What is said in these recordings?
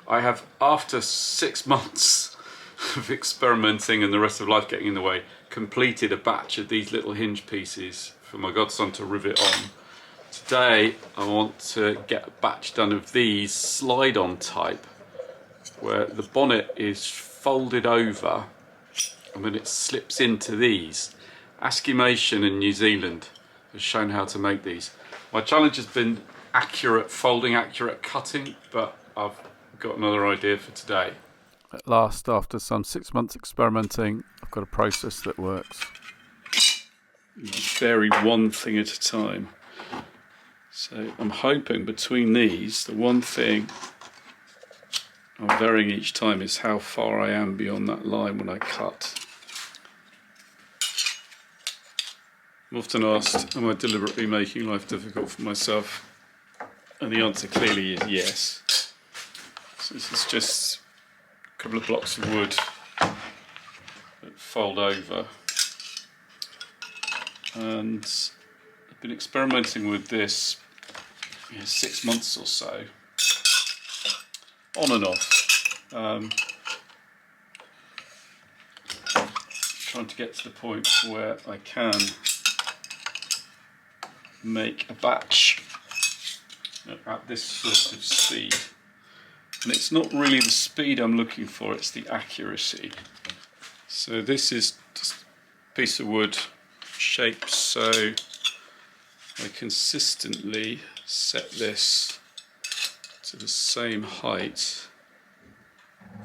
I have, after 6 months of experimenting and the rest of life getting in the way, completed a batch of these little hinge pieces for my godson to rivet on. Today I want to get a batch done of these slide-on type, where the bonnet is folded over and then it slips into these. Askimation in New Zealand has shown how to make these. My challenge has been accurate folding, accurate cutting, but I've got another idea for today. At last, after some 6 months experimenting, I've got a process that works. You vary one thing at a time. So I'm hoping between these, the one thing I'm varying each time is how far I am beyond that line when I cut. I'm often asked, am I deliberately making life difficult for myself? And the answer clearly is yes. So this is just a couple of blocks of wood that fold over. And I've been experimenting with this 6 months or so, on and off. Trying to get to the point where I can make a batch at this sort of speed. And it's not really the speed I'm looking for, it's the accuracy. So this is just a piece of wood shaped so I consistently set this to the same height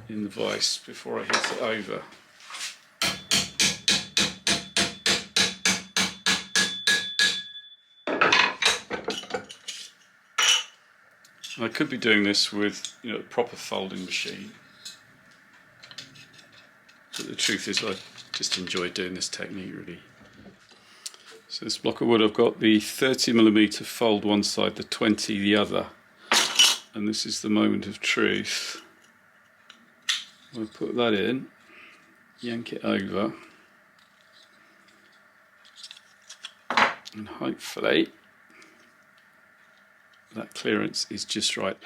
in the vise before I hit it over. I could be doing this with a proper folding machine, but the truth is I just enjoy doing this technique really. So this block of wood, I've got the 30mm fold one side, the 20 the other, and this is the moment of truth. I put that in, yank it over, and hopefully that clearance is just right.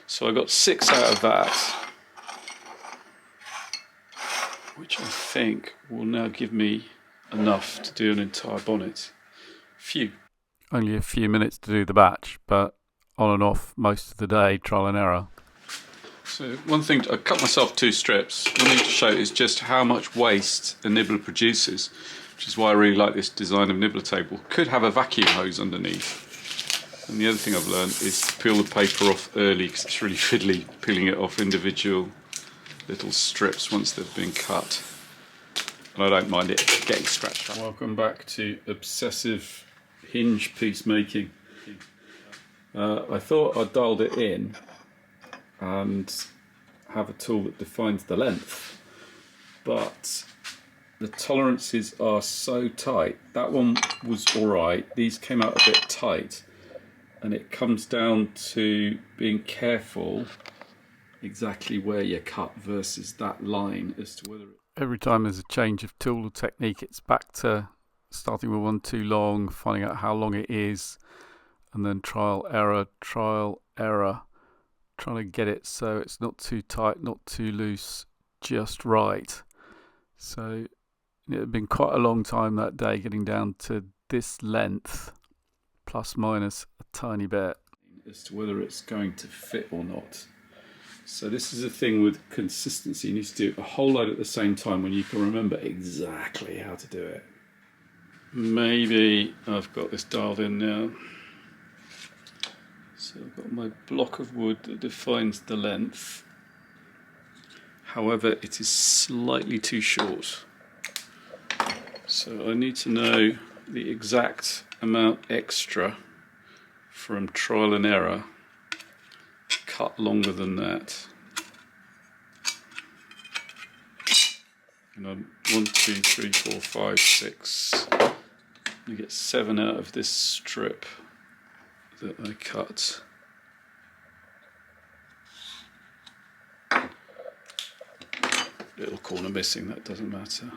So I got 6 out of that, which I think will now give me enough to do an entire bonnet. Only a few minutes to do the batch, but on and off most of the day, trial and error. So one thing, I cut myself 2 strips. One thing to show is just how much waste a nibbler produces, which is why I really like this design of nibbler table. Could have a vacuum hose underneath. And the other thing I've learned is to peel the paper off early, because it's really fiddly peeling it off individual little strips once they've been cut. And I don't mind it getting scratched up. Welcome back to obsessive hinge piece making. I thought I dialed it in and have a tool that defines the length, but the tolerances are so tight. That one was alright, these came out a bit tight. And it comes down to being careful exactly where you cut versus that line as to whether every time there's a change of tool or technique, it's back to starting with one too long, finding out how long it is, and then trial, error, trying to get it so it's not too tight, not too loose, just right. So it had been quite a long time that day getting down to this length, plus minus a tiny bit, as to whether it's going to fit or not. So this is a thing with consistency. You need to do a whole load at the same time when you can remember exactly how to do it. Maybe I've got this dialed in now. So I've got my block of wood that defines the length. However, it is slightly too short. So I need to know the exact amount extra from trial and error to cut longer than that. And I'm 1, 2, 3, 4, 5, 6. You get 7 out of this strip that I cut. Little corner missing, that doesn't matter.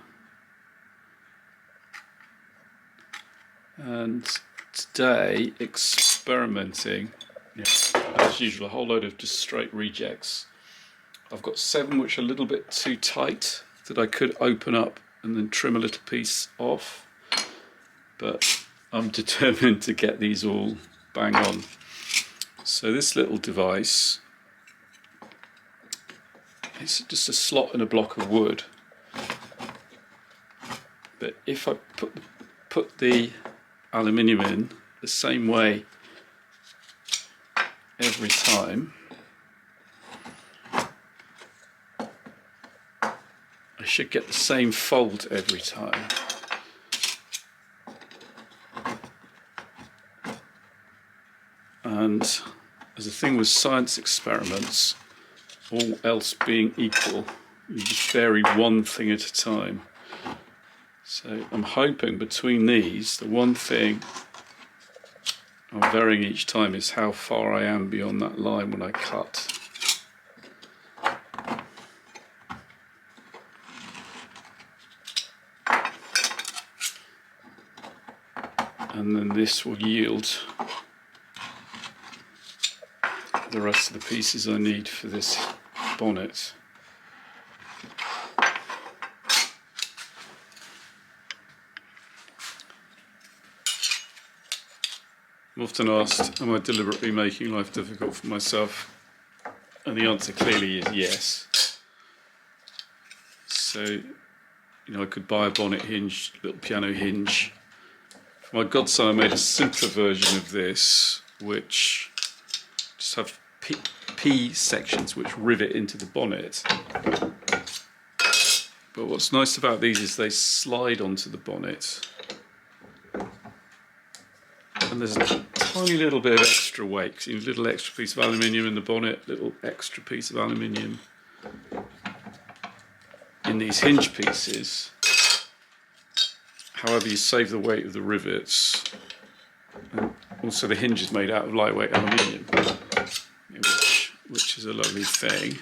And today, experimenting, as usual, a whole load of just straight rejects. I've got 7 which are a little bit too tight that I could open up and then trim a little piece off, but I'm determined to get these all bang on. So this little device, it's just a slot in a block of wood, but if I put the aluminium in the same way every time, I should get the same fold every time. And as a thing with science experiments, all else being equal, you just vary one thing at a time. So I'm hoping between these, the one thing I'm varying each time is how far I am beyond that line when I cut. And then this will yield the rest of the pieces I need for this bonnet. I'm often asked, am I deliberately making life difficult for myself? And the answer clearly is yes. So, I could buy a bonnet hinge, little piano hinge. For my godson, I made a simpler version of this, which just have P sections which rivet into the bonnet. But what's nice about these is they slide onto the bonnet. And there's a tiny little bit of extra weight. A little extra piece of aluminium in the bonnet, little extra piece of aluminium in these hinge pieces. However, you save the weight of the rivets. And also, the hinge is made out of lightweight aluminium, which is a lovely thing.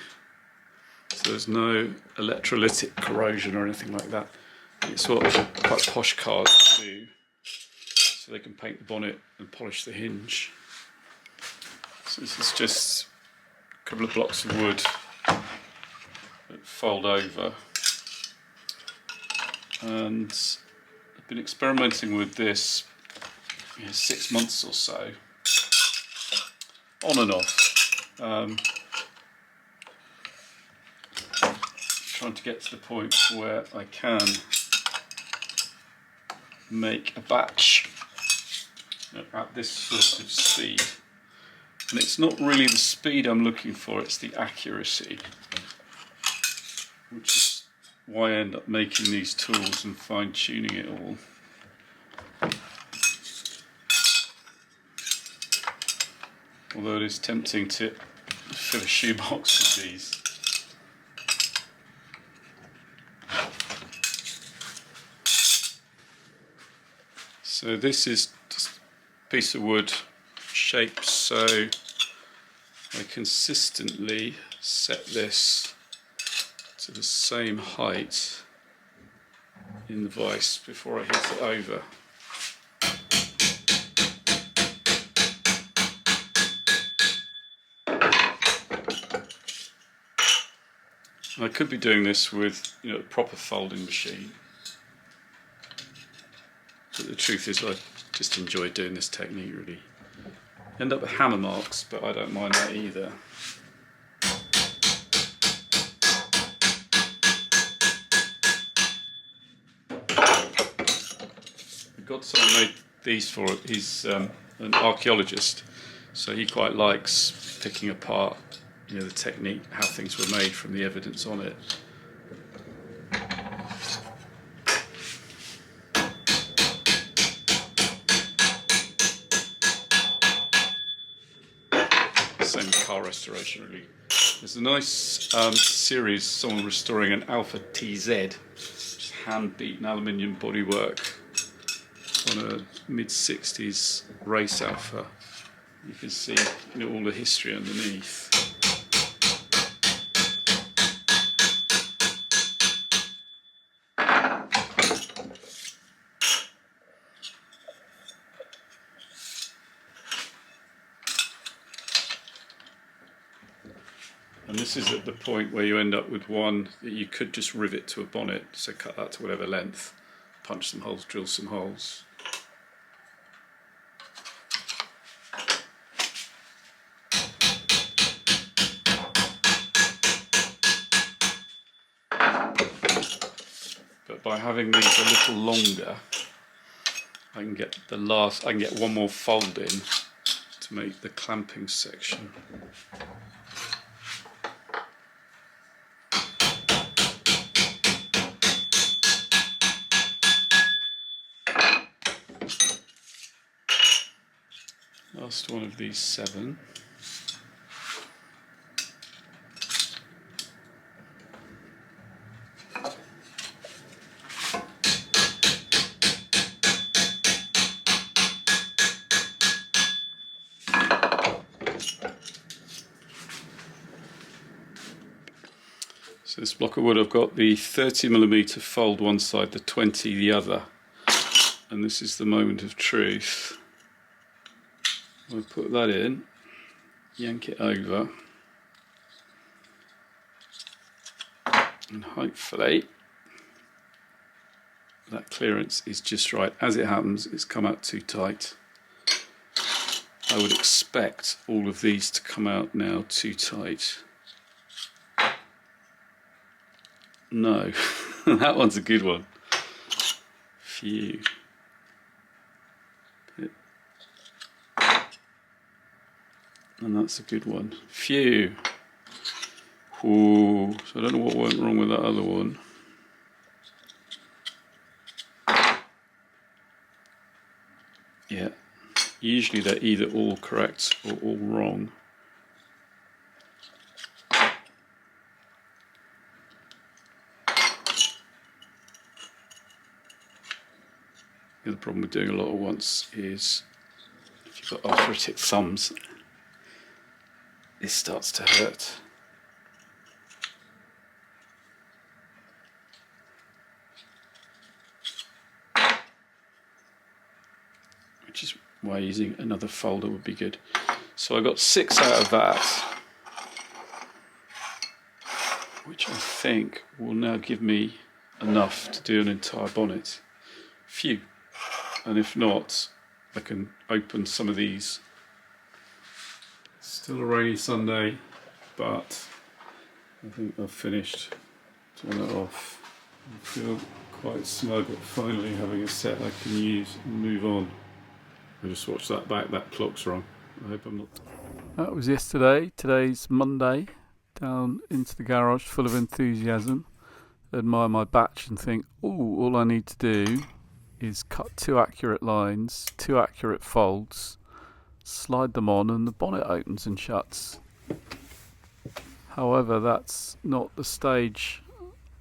So there's no electrolytic corrosion or anything like that. It's what quite posh cars do. So they can paint the bonnet and polish the hinge. So this is just a couple of blocks of wood that fold over. And I've been experimenting with this 6 months or so, on and off. Trying to get to the point where I can make a batch at this sort of speed. And it's not really the speed I'm looking for, it's the accuracy, which is why I end up making these tools and fine-tuning it all. Although it is tempting to fill a shoebox with these. So this is just a piece of wood shaped so I consistently set this to the same height in the vise before I hit it over. I could be doing this with a proper folding machine, but the truth is I just enjoy doing this technique really. End up with hammer marks, but I don't mind that either. The godson I made these for, he's an archaeologist, so he quite likes picking apart the technique, how things were made from the evidence on it. Same with car restoration really. There's a nice series, someone restoring an Alpha TZ, just hand-beaten aluminium bodywork on a mid-60s race Alpha. You can see all the history underneath. And this is at the point where you end up with one that you could just rivet to a bonnet, so cut that to whatever length, punch some holes, drill some holes. But by having these a little longer, I can get one more fold in to make the clamping section. Last one of these 7. So this block of wood, I've got the 30mm fold one side, the 20 the other, and this is the moment of truth. I'll put that in, yank it over, and hopefully that clearance is just right. As it happens, it's come out too tight. I would expect all of these to come out now too tight. No, that one's a good one. Phew. And that's a good one. Phew. Ooh. So I don't know what went wrong with that other one. Yeah. Usually they're either all correct or all wrong. The other problem with doing a lot at once is if you've got arthritic thumbs, this starts to hurt. Which is why using another folder would be good. So I got 6 out of that, which I think will now give me enough to do an entire bonnet. Phew. And if not, I can open some of these. Still a rainy Sunday, but I think I've finished. Turn it off. I feel quite smug at finally having a set I can use and move on. I just watched that back, that clock's wrong. I hope I'm not. That was yesterday. Today's Monday. Down into the garage full of enthusiasm. Admire my batch and think, ooh, all I need to do is cut 2 accurate lines, 2 accurate folds, slide them on, and the bonnet opens and shuts. However, that's not the stage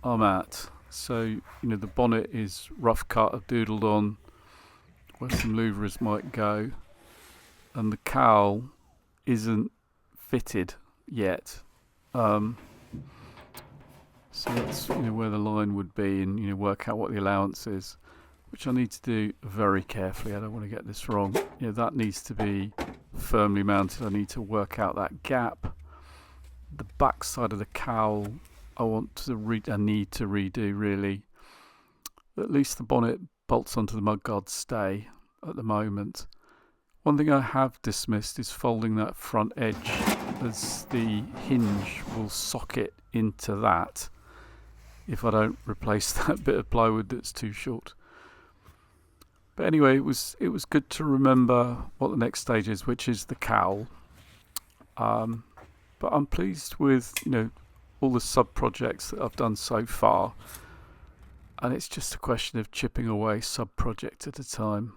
I'm at. So, the bonnet is rough cut, I've doodled on where some louvres might go, and the cowl isn't fitted yet. So that's where the line would be, and work out what the allowance is, which I need to do very carefully. I don't want to get this wrong. That needs to be firmly mounted. I need to work out that gap. The back side of the cowl I need to redo, really. At least the bonnet bolts onto the mudguard stay at the moment. One thing I have dismissed is folding that front edge, as the hinge will socket into that if I don't replace that bit of plywood that's too short. But anyway, it was good to remember what the next stage is, which is the cowl. But I'm pleased with all the sub projects that I've done so far, and it's just a question of chipping away sub project at a time.